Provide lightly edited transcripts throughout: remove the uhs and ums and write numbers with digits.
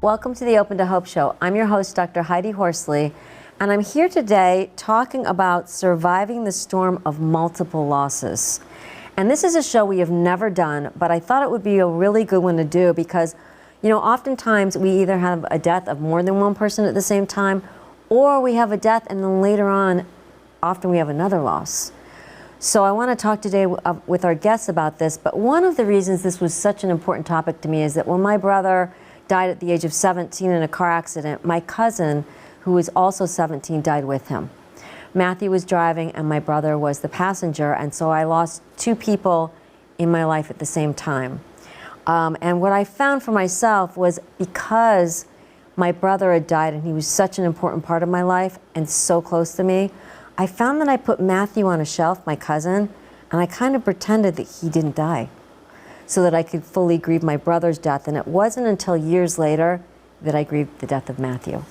Welcome to the Open to Hope Show. I'm your host, Dr. Heidi Horsley, and I'm here today talking about surviving the storm of multiple losses. And this is a show we have never done, but I thought it would be a really good one to do because, you know, oftentimes we either have a death of more than one person at the same time, or we have a death and then later on, often we have another loss. So I want to talk today with our guests about this, but one of the reasons this was such an important topic to me is that when my brother died at the age of 17 in a car accident, my cousin, who was also 17, died with him. Matthew was driving and my brother was the passenger, and so I lost two people in my life at the same time. And what I found for myself was because my brother had died and he was such an important part of my life and so close to me, I found that I put Matthew on a shelf, my cousin, and I kind of pretended that he didn't die so that I could fully grieve my brother's death. And it wasn't until years later that I grieved the death of Matthew.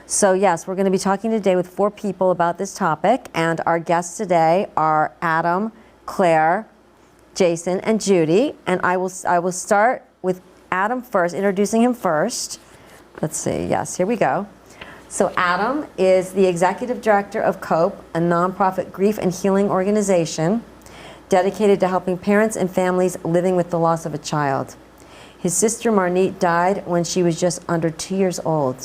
So yes, we're going to be talking today with 4 people about this topic, and our guests today are Adam, Claire, Jason, and Judy. And I will start with Adam first, introducing him first. Let's see, yes, here we go. So Adam is the executive director of COPE, a nonprofit grief and healing organization dedicated to helping parents and families living with the loss of a child. His sister Marnit died when she was just under 2 years old.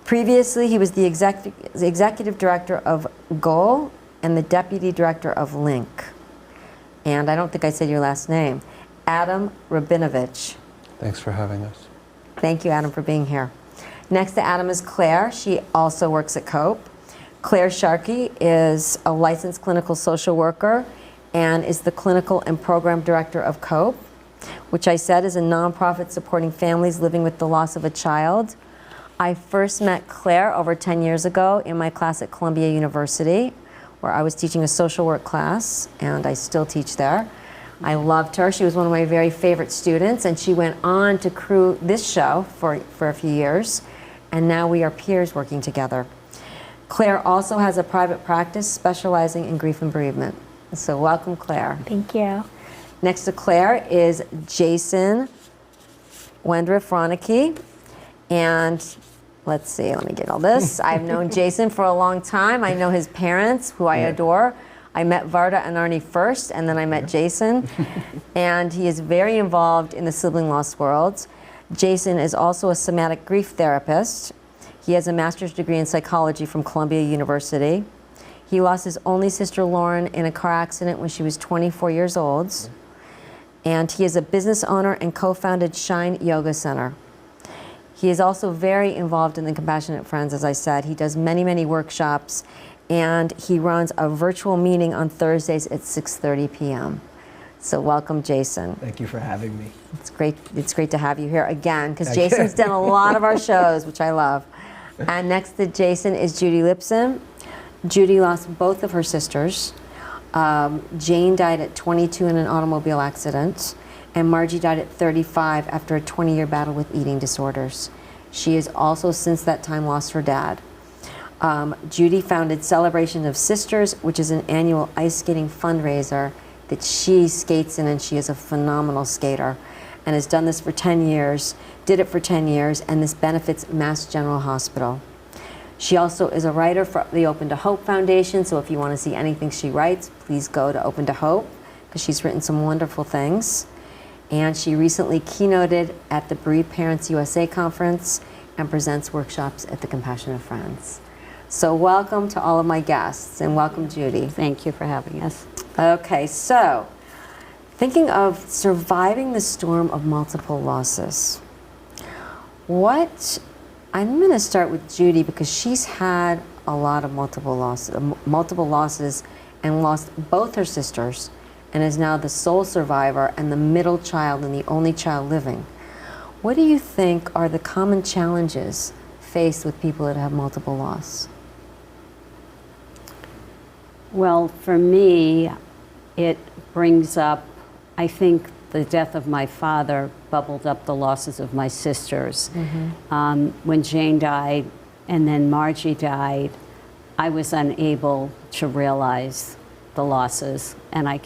Previously, he was the executive director of GOAL and the deputy director of LINK. And I don't think I said your last name, Adam Rabinovich. Thanks for having us. Thank you, Adam, for being here. Next to Adam is Claire. She also works at COPE. Claire Sharkey is a licensed clinical social worker and is the clinical and program director of COPE, which I said is a nonprofit supporting families living with the loss of a child. I first met Claire over 10 years ago in my class at Columbia University, where I was teaching a social work class, and I still teach there. I loved her. She was one of my very favorite students, and she went on to crew this show for a few years, and now we are peers working together. Claire also has a private practice specializing in grief and bereavement. So welcome, Claire. Thank you. Next to Claire is Jason Wendriff-Ronicky. And let's see, let me get all this. I've known Jason for a long time. I know his parents, who I adore. I met Varda and Arnie first, and then I met Jason. And he is very involved in the sibling loss world. Jason is also a somatic grief therapist. He has a master's degree in psychology from Columbia University. He lost his only sister, Lauren, in a car accident when she was 24 years old. And he is a business owner and co-founded Shine Yoga Center. He is also very involved in the Compassionate Friends, as I said. He does many, many workshops, and he runs a virtual meeting on Thursdays at 6:30 p.m. So welcome, Jason. Thank you for having me. It's great to have you here again, because Jason's done a lot of our shows, which I love. And next to Jason is Judy Lipson. Judy lost both of her sisters. Jane died at 22 in an automobile accident, and Margie died at 35 after a 20-year battle with eating disorders. She has also since that time lost her dad. Judy founded Celebration of Sisters, which is an annual ice skating fundraiser that she skates in, and she is a phenomenal skater and has done this for 10 years, did it for 10 years, and this benefits Mass General Hospital. She also is a writer for the Open to Hope Foundation, so if you want to see anything she writes, please go to Open to Hope, because she's written some wonderful things. And she recently keynoted at the Bereaved Parents USA conference and presents workshops at the Compassionate Friends. So welcome to all of my guests, and welcome, Judy. Thank you for having us. Okay, so thinking of surviving the storm of multiple losses, I'm going to start with Judy because she's had a lot of multiple losses and lost both her sisters and is now the sole survivor and the middle child and the only child living. What do you think are the common challenges faced with people that have multiple loss? Well, for me, it brings up, I think, the death of my father bubbled up the losses of my sisters. When Jane died and then Margie died, I was unable to realize the losses, and I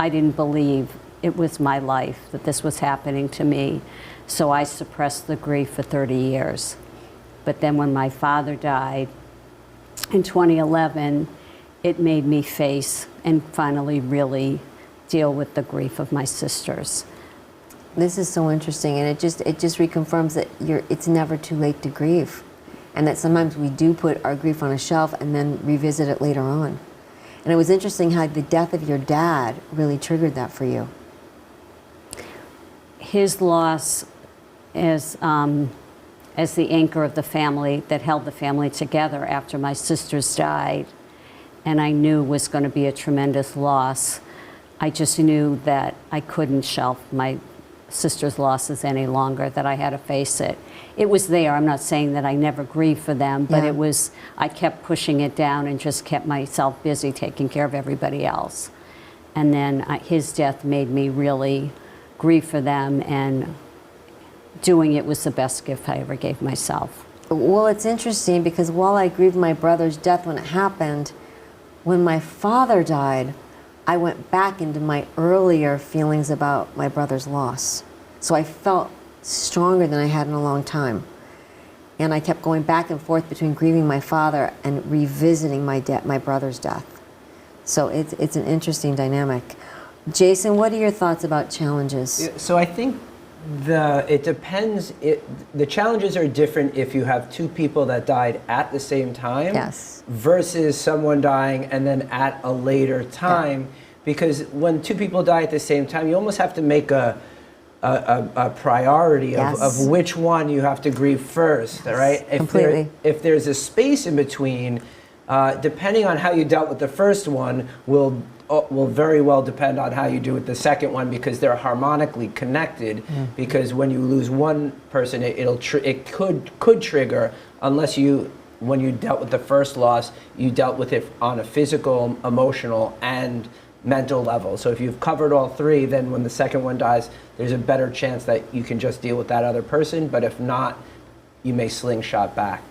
didn't believe it was my life, that this was happening to me. So I suppressed the grief for 30 years. But then when my father died in 2011, it made me face and finally really deal with the grief of my sisters. This is so interesting, and it just reconfirms that it's never too late to grieve, and that sometimes we do put our grief on a shelf and then revisit it later on. And it was interesting how the death of your dad really triggered that for you. His loss as the anchor of the family that held the family together after my sisters died, and I knew was going to be a tremendous loss. I just knew that I couldn't shelf my sisters' losses any longer, that I had to face it. It was there. I'm not saying that I never grieved for them, but Yeah. I kept pushing it down and just kept myself busy taking care of everybody else. And then his death made me really grieve for them, and doing it was the best gift I ever gave myself. Well, it's interesting because while I grieved my brother's death when it happened, when my father died, I went back into my earlier feelings about my brother's loss. So I felt stronger than I had in a long time. And I kept going back and forth between grieving my father and revisiting my brother's death. So it's an interesting dynamic. Jason, what are your thoughts about challenges? So I think it depends. The challenges are different if you have two people that died at the same time, Yes. versus someone dying and then at a later time. Because when two people die at the same time, you almost have to make a priority Yes. of which one you have to grieve first, all right? Completely. If there's a space in between, depending on how you dealt with the first one, will very well depend on how you do with the second one, because they're harmonically connected. Because when you lose one person, it could trigger, unless when you dealt with the first loss, you dealt with it on a physical, emotional, and mental level. So if you've covered all three, then when the second one dies, there's a better chance that you can just deal with that other person. But if not, you may slingshot back.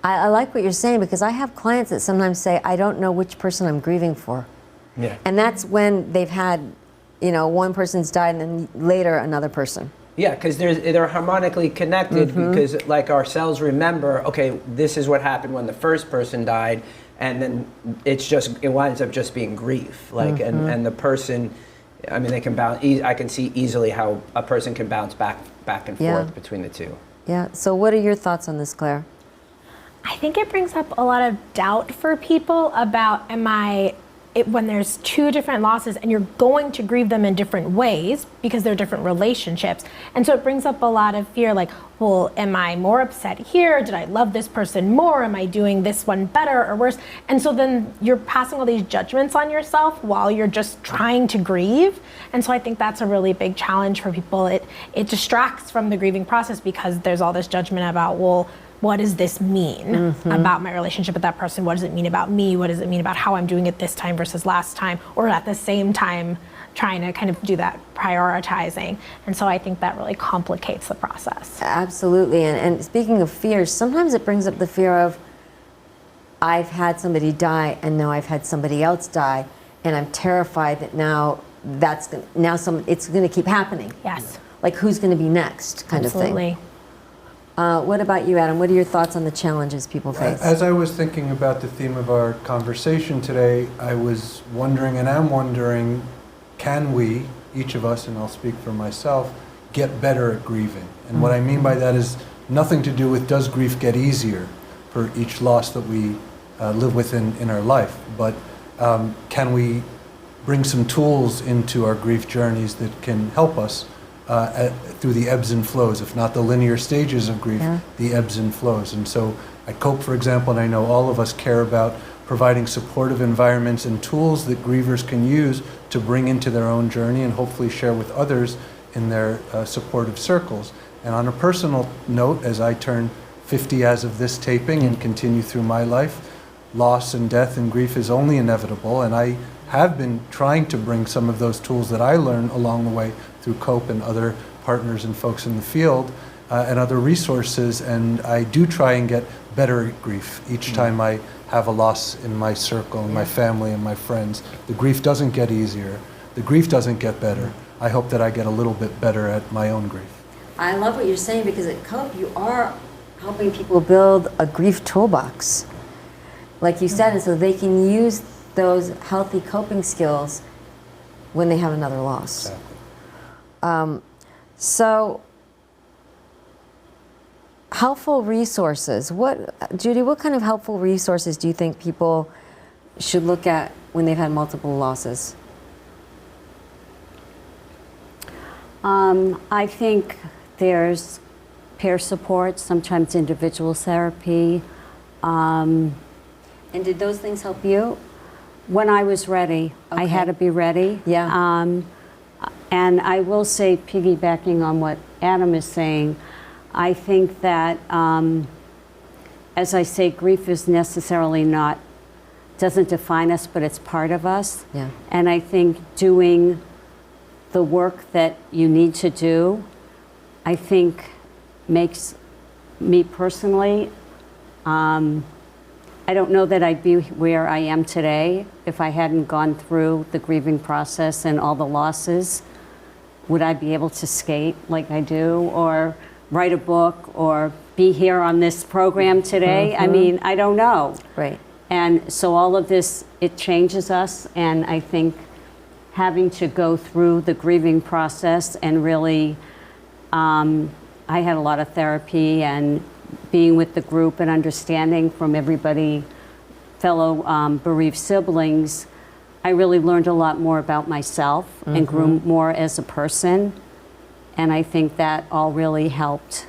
I like what you're saying, because I have clients that sometimes say, I don't know which person I'm grieving for. Yeah. And that's when they've had, one person's died and then later another person. Yeah, because they're harmonically connected, because like our cells remember, okay, this is what happened when the first person died, and then it winds up just being grief. And the person, I mean, they can bounce. I can see easily how a person can bounce back and forth between the two. Yeah. So what are your thoughts on this, Claire? I think it brings up a lot of doubt for people about when there's two different losses and you're going to grieve them in different ways because they're different relationships. And so it brings up a lot of fear, like, well, am I more upset here? Did I love this person more? Am I doing this one better or worse? And so then you're passing all these judgments on yourself while you're just trying to grieve. And so I think that's a really big challenge for people. It distracts from the grieving process because there's all this judgment about, well, what does this mean about my relationship with that person? What does it mean about me? What does it mean about how I'm doing it this time versus last time? Or at the same time, trying to kind of do that prioritizing. And so I think that really complicates the process. Absolutely. And speaking of fears, sometimes it brings up the fear of, I've had somebody die and now I've had somebody else die, and I'm terrified that it's going to keep happening. Yes. Like, who's going to be next, kind of thing. Absolutely. What about you, Adam? What are your thoughts on the challenges people face? As I was thinking about the theme of our conversation today, I was wondering, and am wondering, can we, each of us, and I'll speak for myself, get better at grieving? And what I mean by that is nothing to do with does grief get easier for each loss that we live with in our life, but can we bring some tools into our grief journeys that can help us through the ebbs and flows, if not the linear stages of grief, the ebbs and flows. And so at COPE, for example, and I know all of us care about providing supportive environments and tools that grievers can use to bring into their own journey and hopefully share with others in their supportive circles. And on a personal note, as I turn 50 as of this taping and continue through my life, loss and death and grief is only inevitable, and I have been trying to bring some of those tools that I learned along the way through COPE and other partners and folks in the field and other resources, and I do try and get better at grief each time I have a loss in my circle, in my family and my friends. The grief doesn't get easier. The grief doesn't get better. I hope that I get a little bit better at my own grief. I love what you're saying because at COPE you are helping people build a grief toolbox, like you said, and so they can use those healthy coping skills when they have another loss. Exactly. So, helpful resources. Judy, what kind of helpful resources do you think people should look at when they've had multiple losses? I think there's peer support, sometimes individual therapy. And did those things help you? When I was ready, I had to be ready. Yeah. And I will say, piggybacking on what Adam is saying, I think that, as I say, grief is necessarily doesn't define us, but it's part of us. Yeah. And I think doing the work that you need to do, I think makes me personally, I don't know that I'd be where I am today if I hadn't gone through the grieving process and all the losses. Would I be able to skate like I do, or write a book, or be here on this program today? I mean, I don't know. Right. And so all of this, it changes us, and I think having to go through the grieving process and really, I had a lot of therapy and being with the group and understanding from everybody, fellow bereaved siblings, I really learned a lot more about myself and grew more as a person. And I think that all really helped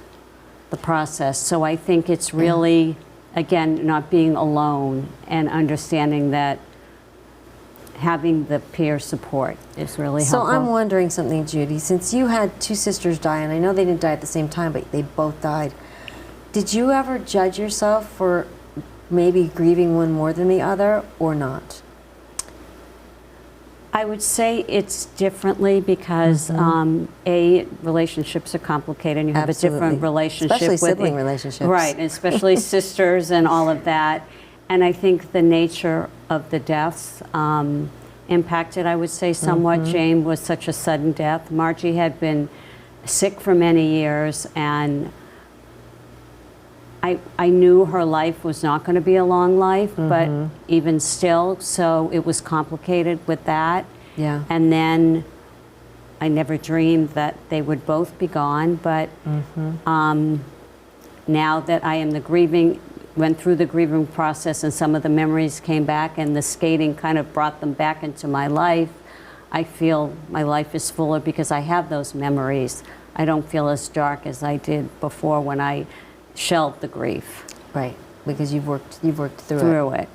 the process. So I think it's really, again, not being alone and understanding that having the peer support is really So helpful. I'm wondering something, Judy. Since you had two sisters die, and I know they didn't die at the same time, but they both died, did you ever judge yourself for maybe grieving one more than the other, or not? I would say it's differently because relationships are complicated, and you have Absolutely. a different relationship, Especially with sibling relationships. right? And especially sisters and all of that. And I think the nature of the deaths impacted, I would say, somewhat. Jane was such a sudden death. Margie had been sick for many years, and I knew her life was not going to be a long life, but even still, so it was complicated with that. Yeah. And then I never dreamed that they would both be gone, but now that I am went through the grieving process and some of the memories came back and the skating kind of brought them back into my life, I feel my life is fuller because I have those memories. I don't feel as dark as I did before when I shelved the grief Right, because you've worked through it. it.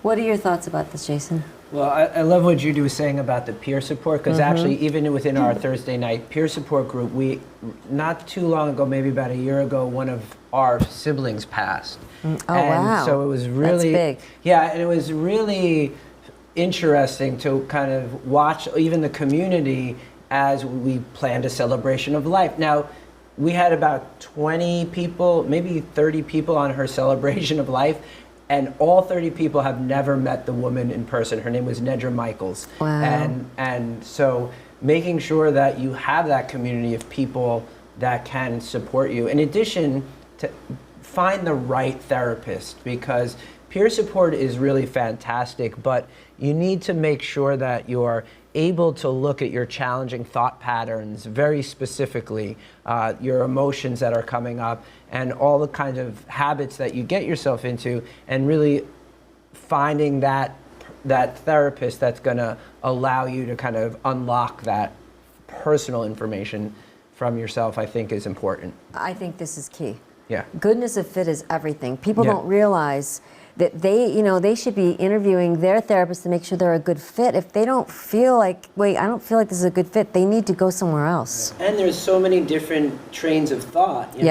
What are your thoughts about this, Jason? Well, I love what Judy was saying about the peer support, because actually, even within our Thursday night peer support group, we, not too long ago, maybe about a year ago, one of our siblings passed. Oh, And wow. so it was really That's big. Yeah, and it was really interesting to kind of watch even the community as we planned a celebration of life. Now, we had about 20 people, maybe 30 people on her celebration of life, and all 30 people have never met the woman in person. Her name was Nedra Michaels. Wow. And so making sure that you have that community of people that can support you. In addition, to find the right therapist, because peer support is really fantastic, but you need to make sure that you're able to look at your challenging thought patterns very specifically, your emotions that are coming up, and all the kinds of habits that you get yourself into, and really finding that therapist that's going to allow you to kind of unlock that personal information from yourself, I think is important. I think this is key. Yeah. Goodness of fit is everything. People Yeah. don't realize that they should be interviewing their therapist to make sure they're a good fit. If they don't feel like, wait, I don't feel like this is a good fit, they need to go somewhere else. And there's so many different trains of thought. You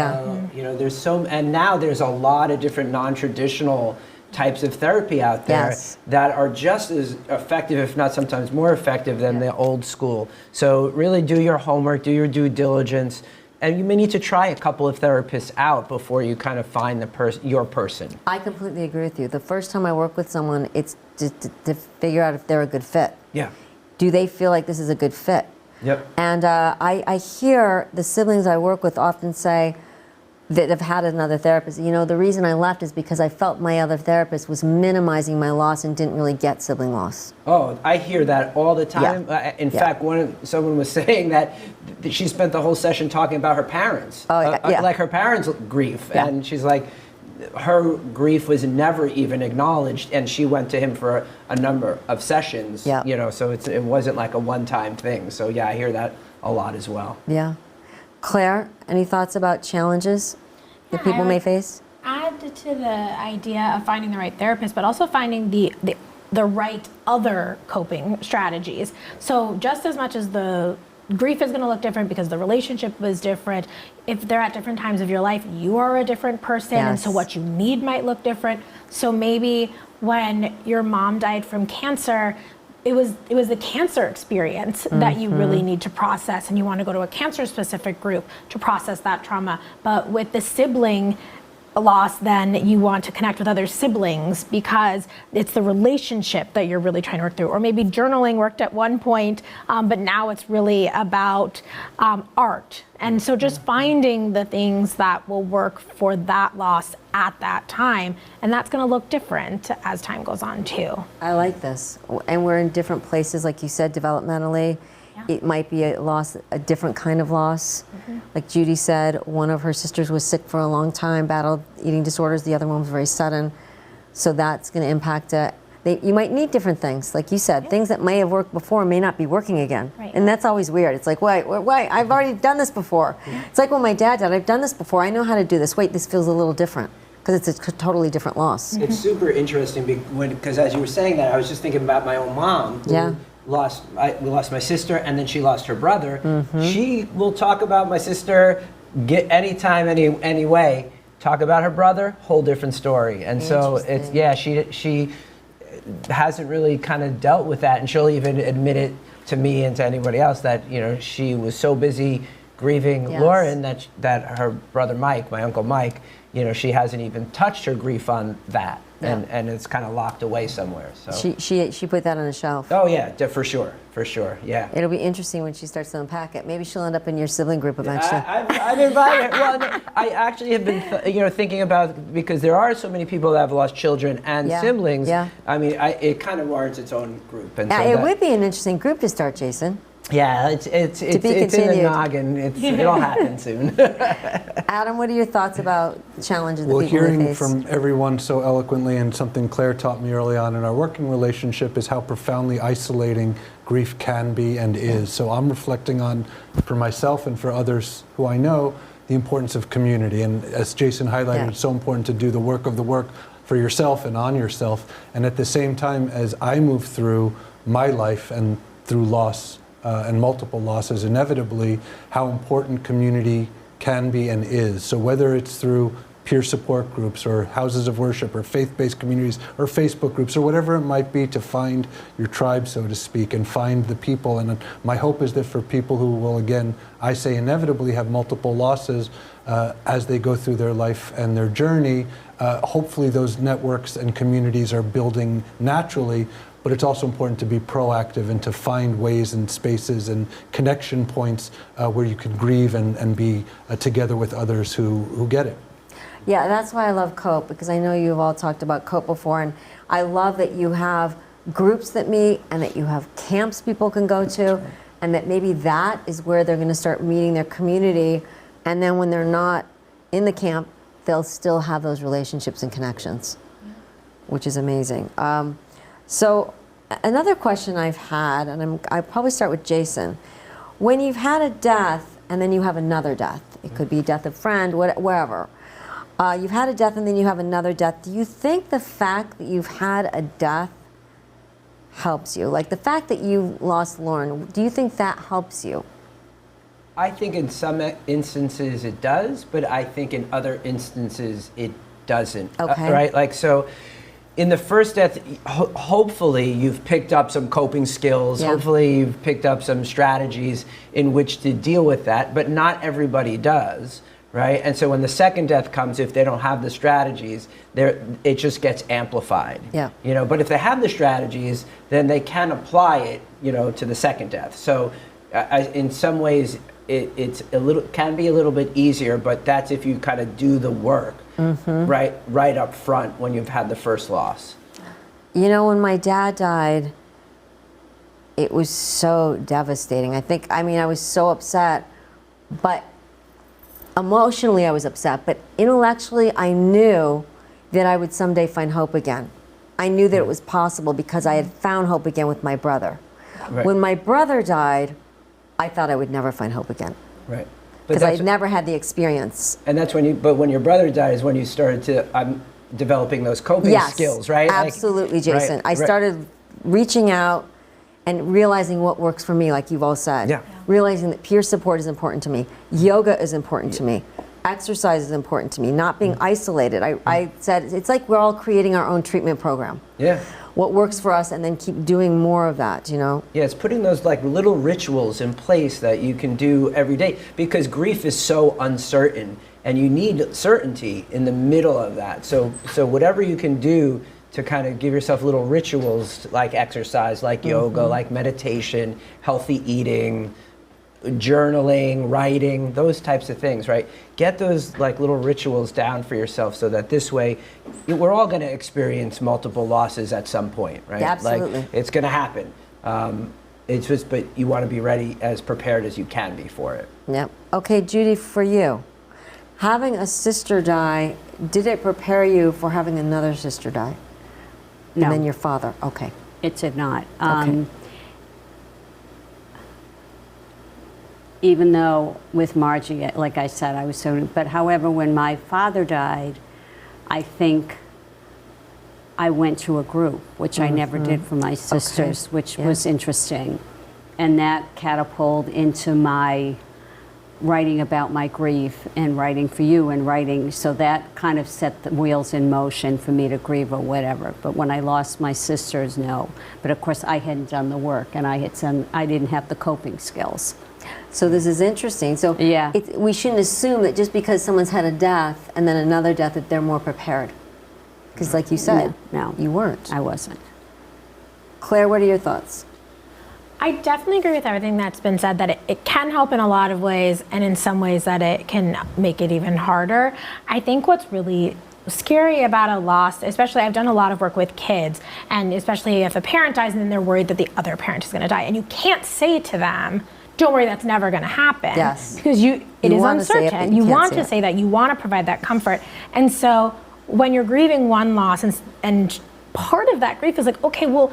know, there's and now there's a lot of different non-traditional types of therapy out there Yes. that are just as effective, if not sometimes more effective than the old school. So really do your homework, do your due diligence, and you may need to try a couple of therapists out before you kind of find your person. I completely agree with you. The first time I work with someone, it's to figure out if they're a good fit. Yeah. Do they feel like this is a good fit? Yep. And I hear the siblings I work with often say that have had another therapist, you know, the reason I left is because I felt my other therapist was minimizing my loss and didn't really get sibling loss. Oh, I hear that all the time. Yeah. In Yeah. fact, someone was saying that she spent the whole session talking about her parents, Oh, yeah. like her parents' grief, Yeah. and she's like, her grief was never even acknowledged, and she went to him for a number of sessions. Yeah. You know, so it wasn't like a one-time thing. So yeah, I hear that a lot as well. Yeah. Claire, any thoughts about challenges that Yeah, people I may would face? Add to the idea of finding the right therapist, but also finding the right other coping strategies. So just as much as the grief is going to look different because the relationship was different, if they're at different times of your life, you are a different person, and so Yes. what you need might look different. So maybe when your mom died from cancer, it was the cancer experience that you really need to process, and you want to go to a cancer specific group to process that trauma. But with the sibling loss, then you want to connect with other siblings because it's the relationship that you're really trying to work through. Or maybe journaling worked at one point, but now it's really about art. And so just finding the things that will work for that loss at that time, and that's going to look different as time goes on too. I like this. And we're in different places, like you said, developmentally. Yeah. It might be a loss, a different kind of loss. Like Judy said, one of her sisters was sick for a long time, battled eating disorders. The other one was very sudden. So that's going to impact it. You might need different things, like you said. Things that may have worked before may not be working again. Right. And that's always weird. It's like, wait, I've already done this before. It's like when my dad died, I've done this before. I know how to do this. Wait, this feels a little different because it's a totally different loss. It's super interesting because as you were saying that, I was just thinking about my own mom. Who Yeah. we lost my sister, and then she lost her brother. She will talk about my sister anytime, any way. Talk about her brother, whole different story. And so she hasn't really kind of dealt with that, and she'll even admit it to me and to anybody else that she was so busy grieving Yes. Lauren that her brother Mike, my uncle Mike, she hasn't even touched her grief on that. Yeah. And it's kind of locked away somewhere. So She put that on a shelf. oh yeah, for sure, yeah. It'll be interesting when she starts to unpack it. Maybe she'll end up in your sibling group eventually. I've invited her. Well, no, I actually have been, thinking about, because there are so many people that have lost children and Yeah, siblings. yeah. I mean, it kind of warrants its own group. And so It that- would be an interesting group to start, Jason. Yeah, it's be in the continued. noggin. It'll happen soon. Adam, what are your thoughts about challenges that Well, people may hearing face? from everyone so eloquently, and something Claire taught me early on in our working relationship, is how profoundly isolating grief can be and is. So I'm reflecting on, for myself and for others who I know, the importance of community. And as Jason highlighted, Yeah. it's so important to do the work for yourself and on yourself. And at the same time, as I move through my life and through loss and multiple losses, inevitably, how important community can be and is. So whether it's through peer support groups or houses of worship or faith-based communities or Facebook groups or whatever it might be, to find your tribe, so to speak, and find the people. And my hope is that for people who will, again, I say inevitably have multiple losses as they go through their life and their journey, hopefully those networks and communities are building naturally. But it's also important to be proactive and to find ways and spaces and connection points where you can grieve and be together with others who get it. Yeah, that's why I love COPE, because I know you've all talked about COPE before, and I love that you have groups that meet and that you have camps people can go to, and that maybe that is where they're going to start meeting their community, and then when they're not in the camp, they'll still have those relationships and connections, which is amazing. So another question I've had, and I'll probably start with Jason. When you've had a death and then you have another death, it could be a death of a friend, wherever. You've had a death and then you have another death. Do you think the fact that you've had a death helps you? Like the fact that you lost Lauren, do you think that helps you? I think in some instances it does, but I think in other instances it doesn't. Okay. Right? Like, so in the first death, hopefully you've picked up some coping skills. Yeah. Hopefully you've picked up some strategies in which to deal with that, but not everybody does. Right? And so when the second death comes, if they don't have the strategies, it just gets amplified. Yeah. But if they have the strategies, then they can apply it, to the second death. So in some ways, it's a little can be a little bit easier, but that's if you kind of do the work right up front when you've had the first loss. You know, when my dad died, it was so devastating. I mean, I was so upset, but emotionally I was upset, but intellectually I knew that I would someday find hope again. I knew that it was possible because I had found hope again with my brother. Right. When my brother died, I thought I would never find hope again Right. But because I that's- had never had the experience. And that's when your brother died is when you started to developing those coping skills, right? Absolutely, Jason. I started reaching out and realizing what works for me, like you've all said. Yeah. Realizing that peer support is important to me. Yoga is important to me. Exercise is important to me. Not being isolated. I said, it's like we're all creating our own treatment program. Yeah. What works for us, and then keep doing more of that, you know? Yeah, it's putting those like little rituals in place that you can do every day because grief is so uncertain and you need certainty in the middle of that. So whatever you can do to kind of give yourself little rituals like exercise, like yoga, like meditation, healthy eating, journaling, writing, those types of things, right? Get those like little rituals down for yourself so that this way, we're all going to experience multiple losses at some point, right? Yeah, absolutely. Like, it's going to happen. It's just, but you want to be ready, as prepared as you can be for it. Yep. Okay, Judy, for you, having a sister die, did it prepare you for having another sister die? No. And then your father. Okay. It did not. Okay. Even though with Margie, like I said, I was so, but however, when my father died, I think I went to a group, which I never did for my sisters, which was interesting. And that catapulted into my writing about my grief and writing for you and writing, so that kind of set the wheels in motion for me to grieve or whatever. But when I lost my sisters, no. But of course I hadn't done the work and I didn't have the coping skills. So this is interesting. So Yeah. we shouldn't assume that just because someone's had a death and then another death that they're more prepared. Because like you said, No. you weren't. I wasn't. Claire, what are your thoughts? I definitely agree with everything that's been said, that it can help in a lot of ways, and in some ways that it can make it even harder. I think what's really scary about a loss, especially I've done a lot of work with kids, and especially if a parent dies and then they're worried that the other parent is going to die, and you can't say to them, don't worry, that's never going to happen. Yes. Because it is want to say it, but uncertain. you You can't want say to it. say that. You want to provide that comfort. And so when you're grieving one loss, and part of that grief is like, okay, well,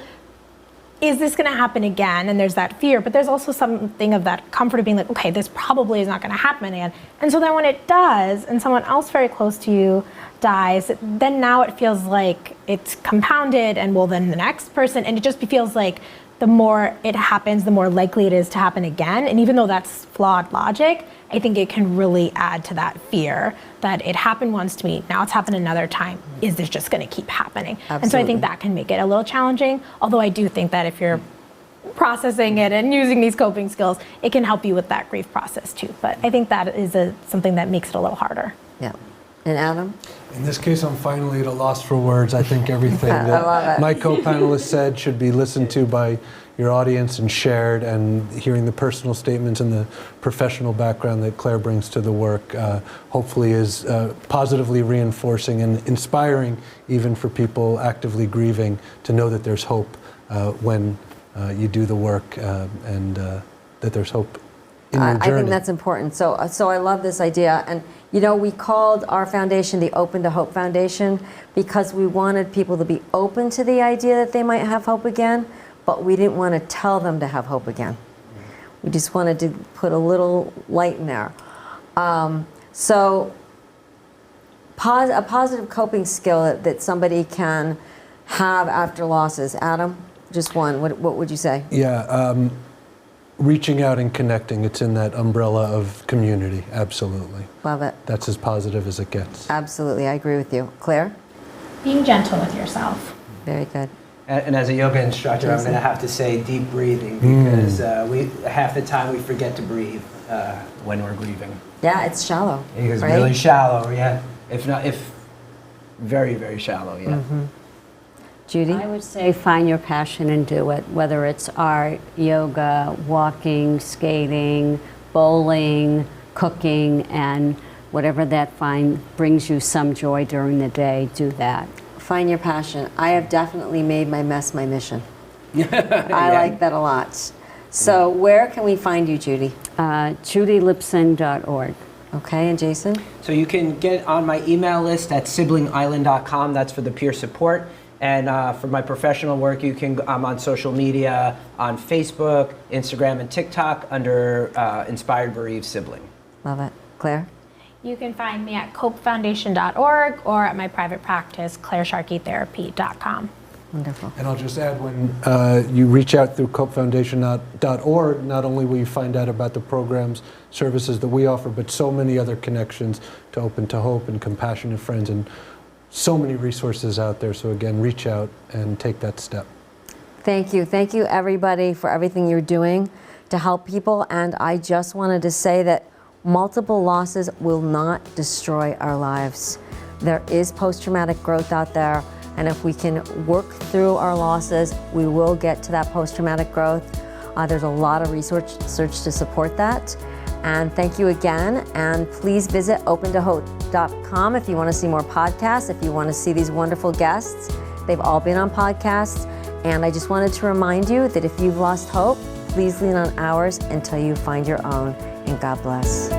is this going to happen again? And there's that fear, but there's also something of that comfort of being like, okay, this probably is not going to happen again. And so then when it does, and someone else very close to you dies, then now it feels like it's compounded, and well, then the next person, and it just feels like the more it happens, the more likely it is to happen again. And even though that's flawed logic, I think it can really add to that fear that it happened once to me, now it's happened another time. Is this just going to keep happening? And so I Absolutely. think that can make it a little challenging. Although I do think that if you're processing it and using these coping skills, it can help you with that grief process too. But I think that is something that makes it a little harder. Yeah. And Adam? In this case, I'm finally at a loss for words. I think everything I love that it. my co-panelists said should be listened to by your audience and shared, and hearing the personal statements and the professional background that Claire brings to the work hopefully is positively reinforcing and inspiring even for people actively grieving to know that there's hope when you do the work and that there's hope in your I journey. think that's important. So I love this idea. And, you know, we called our foundation the Open to Hope Foundation because we wanted people to be open to the idea that they might have hope again, but we didn't want to tell them to have hope again. We just wanted to put a little light in there. So a positive coping skill that somebody can have after losses. Adam, just one. What would you say? Yeah, reaching out and connecting. It's in that umbrella of community, absolutely. Love it. That's as positive as it gets. Absolutely, I agree with you. Claire? Being gentle with yourself. Very good. And as a yoga instructor, I'm going to have to say deep breathing because half the time we forget to breathe when we're grieving. Yeah, it's shallow. It's right? really shallow, yeah. If very, very shallow, yeah. Judy? I would say find your passion and do it, whether it's art, yoga, walking, skating, bowling, cooking, and whatever that brings you some joy during the day, do that. Find your passion. I have definitely made my mess my mission. I like that a lot. So where can we find you, Judy? JudyLipson.org. Okay, and Jason? So you can get on my email list at siblingisland.com. That's for the peer support. And for my professional work, I'm on social media, on Facebook, Instagram, and TikTok under Inspired Bereaved Sibling. Love it. Claire? You can find me at copefoundation.org or at my private practice, clairesharkeytherapy.com. Wonderful. And I'll just add, when you reach out through copefoundation.org, not only will you find out about the programs, services that we offer, but so many other connections to Open to Hope and Compassionate Friends, and so many resources out there. So again, reach out and take that step. Thank you. Thank you, everybody, for everything you're doing to help people. And I just wanted to say that multiple losses will not destroy our lives. There is post-traumatic growth out there. And if we can work through our losses, we will get to that post-traumatic growth. There's a lot of research to support that. And thank you again. And please visit opentohope.com if you want to see more podcasts, if you want to see these wonderful guests. They've all been on podcasts. And I just wanted to remind you that if you've lost hope, please lean on ours until you find your own. And God bless.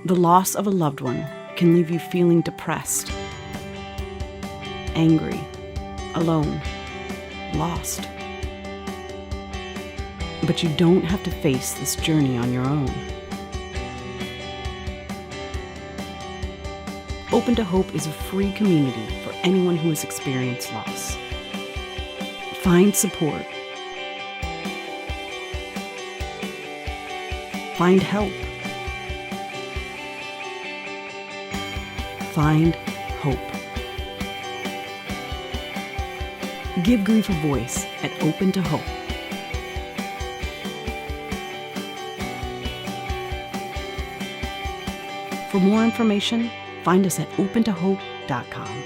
The loss of a loved one can leave you feeling depressed, angry, alone, lost. But you don't have to face this journey on your own. Open to Hope is a free community for anyone who has experienced loss. Find support. Find help. Find hope. Give grief a voice at Open to Hope. For more information, find us at opentohope.com.